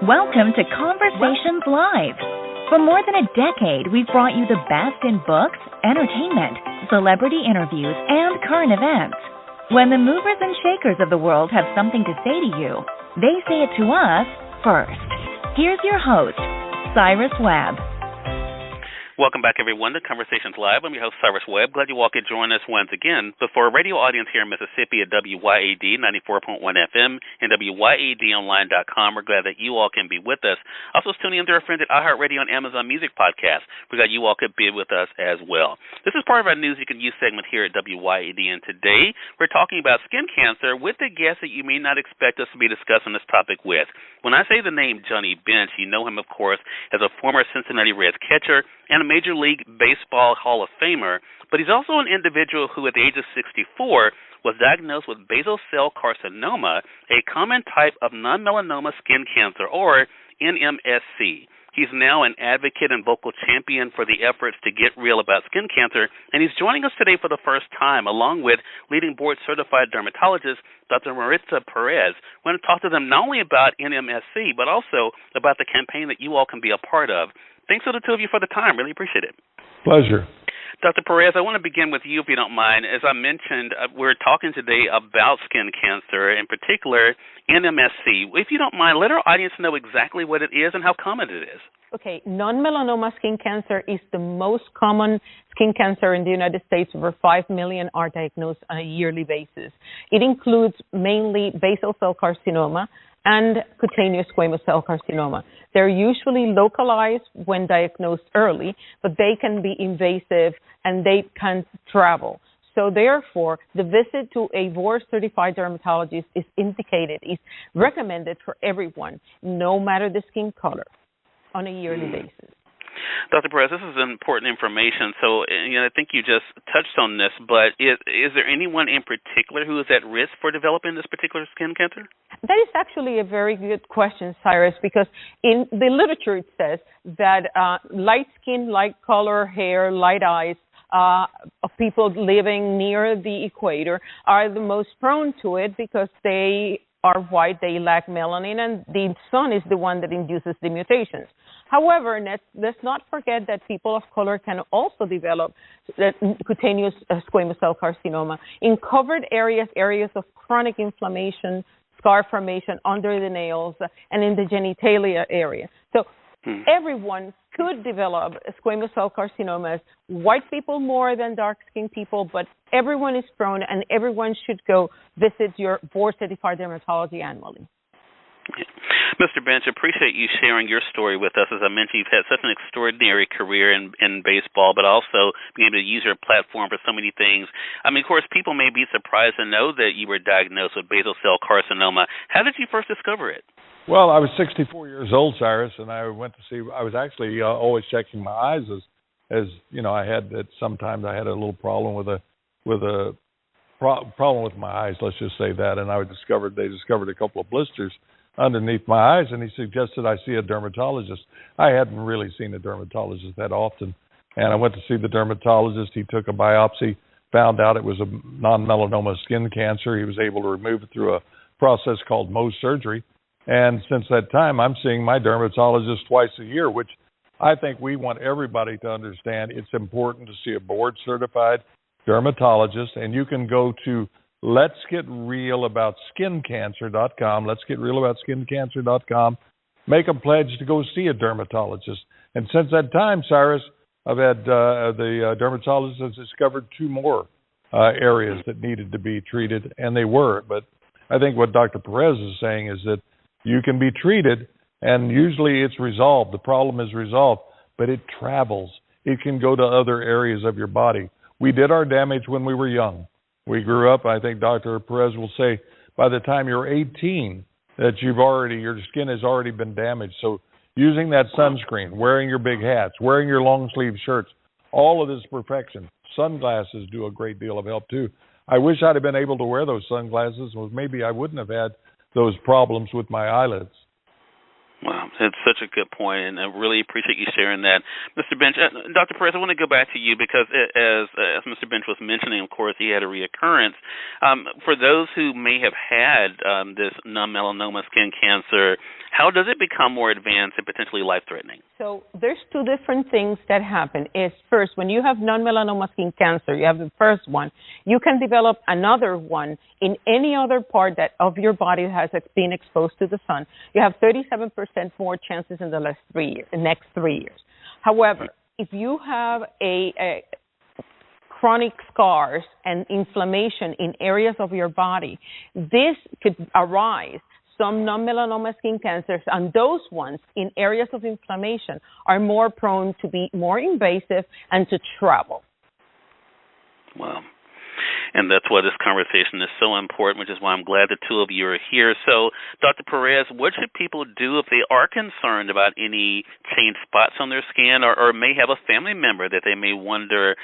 Welcome to Conversations Live. For more than a decade, we've brought you the best in books, entertainment, celebrity interviews, and current events. When the movers and shakers of the world have something to say to you, they say it to us first. Here's your host, Cyrus Webb. Welcome back, everyone, to Conversations Live. I'm your host, Cyrus Webb. Glad you all could join us once again. But for a radio audience here in Mississippi at WYAD 94.1 FM and WYADonline.com, we're glad that you all can be with us. Also, tuning in to our friends at iHeartRadio and Amazon Music Podcast. We're glad you all could be with us as well. This is part of our News You Can Use segment here at WYAD, and today we're talking about skin cancer with a guest that you may not expect us to be discussing this topic with. When I say the name Johnny Bench, you know him, of course, as a former Cincinnati Reds catcher and a Major League Baseball Hall of Famer, but he's also an individual who at the age of 64 was diagnosed with basal cell carcinoma, a common type of non-melanoma skin cancer, or NMSC. He's now an advocate and vocal champion for the efforts to get real about skin cancer, and he's joining us today for the first time, along with leading board-certified dermatologist Dr. Maritza Perez. We're going to talk to them not only about NMSC, but also about the campaign that you all can be a part of. Thanks to the two of you for the time. Really appreciate it. Pleasure. Dr. Perez, I want to begin with you, if you don't mind. As I mentioned, we're talking today about skin cancer, in particular NMSC. If you don't mind, let our audience know exactly what it is and how common it is. Okay, non-melanoma skin cancer is the most common skin cancer in the United States. Over 5 million are diagnosed on a yearly basis. It includes mainly basal cell carcinoma and cutaneous squamous cell carcinoma. They're usually localized when diagnosed early, but they can be invasive and they can travel. So therefore, the visit to a board-certified dermatologist is indicated, is recommended for everyone, no matter the skin color, on a yearly basis. Dr. Perez, this is important information. So, I think you just touched on this, but is there anyone in particular who is at risk for developing this particular skin cancer? That is actually a very good question, Cyrus, because in the literature it says that light skin, light color, hair, light eyes, of people living near the equator are the most prone to it because they are white, they lack melanin, and the sun is the one that induces the mutations. However, let's not forget that people of color can also develop cutaneous squamous cell carcinoma in covered areas, areas of chronic inflammation, scar formation under the nails, and in the genitalia area. So everyone could develop squamous cell carcinomas, white people more than dark-skinned people, but everyone is prone, and everyone should go visit your board-certified dermatology annually. Mr. Bench, appreciate you sharing your story with us. As I mentioned, you've had such an extraordinary career in baseball, but also being able to use your platform for so many things. I mean, of course, people may be surprised to know that you were diagnosed with basal cell carcinoma. How did you first discover it? Well, I was 64 years old, Cyrus, and I went to see. I was actually always checking my eyes, as you know. I had sometimes I had a little problem with a problem with my eyes. Let's just say that, and they discovered a couple of blisters underneath my eyes, and he suggested I see a dermatologist. I hadn't really seen a dermatologist that often, and I went to see the dermatologist. He took a biopsy, found out it was a non-melanoma skin cancer. He was able to remove it through a process called Mohs surgery. And since that time, I'm seeing my dermatologist twice a year, which I think we want everybody to understand. It's important to see a board-certified dermatologist, and you can go to letsgetrealaboutSkinCancer.com, letsgetrealaboutSkinCancer.com, make a pledge to go see a dermatologist. And since that time, Cyrus, I've had the dermatologist has discovered 2 more areas that needed to be treated, and they were. But I think what Dr. Perez is saying is that you can be treated, and usually it's resolved. The problem is resolved, but it travels. It can go to other areas of your body. We did our damage when we were young. We grew up, I think Dr. Perez will say, by the time you're 18, that your skin has already been damaged. So using that sunscreen, wearing your big hats, wearing your long sleeve shirts, all of this perfection. Sunglasses do a great deal of help too. I wish I'd have been able to wear those sunglasses, or maybe I wouldn't have had those problems with my eyelids. Wow, it's such a good point, and I really appreciate you sharing that. Mr. Bench, Dr. Perez, I want to go back to you because as Mr. Bench was mentioning, of course, he had a reoccurrence. For those who may have had this non-melanoma skin cancer, How does it become more advanced and potentially life-threatening? So there's two different things that happen. Is first, when you have non-melanoma skin cancer, you have the first one, you can develop another one in any other part that of your body that has been exposed to the sun. You have 37% more chances in the next 3 years. However, if you have a chronic scars and inflammation in areas of your body, this could arise. Some non-melanoma skin cancers, and those ones in areas of inflammation are more prone to be more invasive and to travel. Wow. And that's why this conversation is so important, which is why I'm glad the two of you are here. So, Dr. Perez, what should people do if they are concerned about any changed spots on their skin, or may have a family member that they may wonder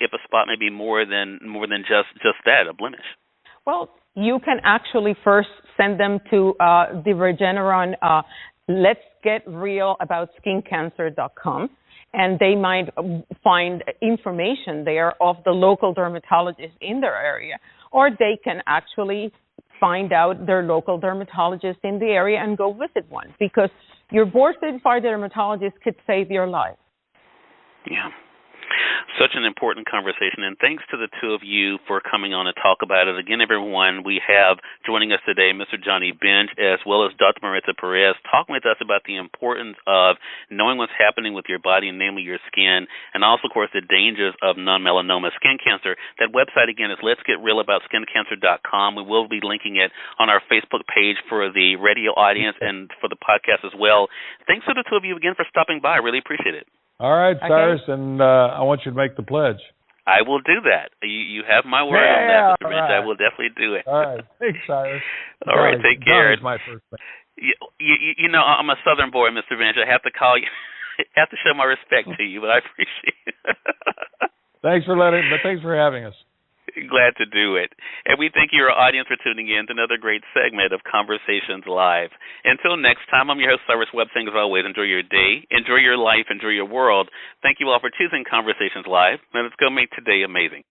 if a spot may be more than just that, a blemish? Well, you can actually first send them to the Regeneron Let's Get Real About SkinCancer.com, and they might find information there of the local dermatologist in their area, or they can actually find out their local dermatologist in the area and go visit one, because your board-certified dermatologist could save your life. Yeah. Such an important conversation, and thanks to the two of you for coming on to talk about it. Again, everyone, we have joining us today Mr. Johnny Bench as well as Dr. Maritza Perez talking with us about the importance of knowing what's happening with your body, namely your skin, and also, of course, the dangers of non-melanoma skin cancer. That website, again, is letsgetrealaboutSkinCancer.com. We will be linking it on our Facebook page for the radio audience and for the podcast as well. Thanks to the two of you again for stopping by. I really appreciate it. All right, Cyrus, and I want you to make the pledge. I will do that. You have my word on that, Mr. Bench. Right. I will definitely do it. All right. Thanks, Cyrus. All right, take care. Johnny's my first name. You know, I'm a Southern boy, Mr. Bench. I have to call you. Have to show my respect to you, but I appreciate it. Thanks for having us. Glad to do it. And we thank you, our audience, for tuning in to another great segment of Conversations Live. Until next time, I'm your host, Cyrus Webb, saying as always, enjoy your day, enjoy your life, enjoy your world. Thank you all for choosing Conversations Live. Now let's go make today amazing.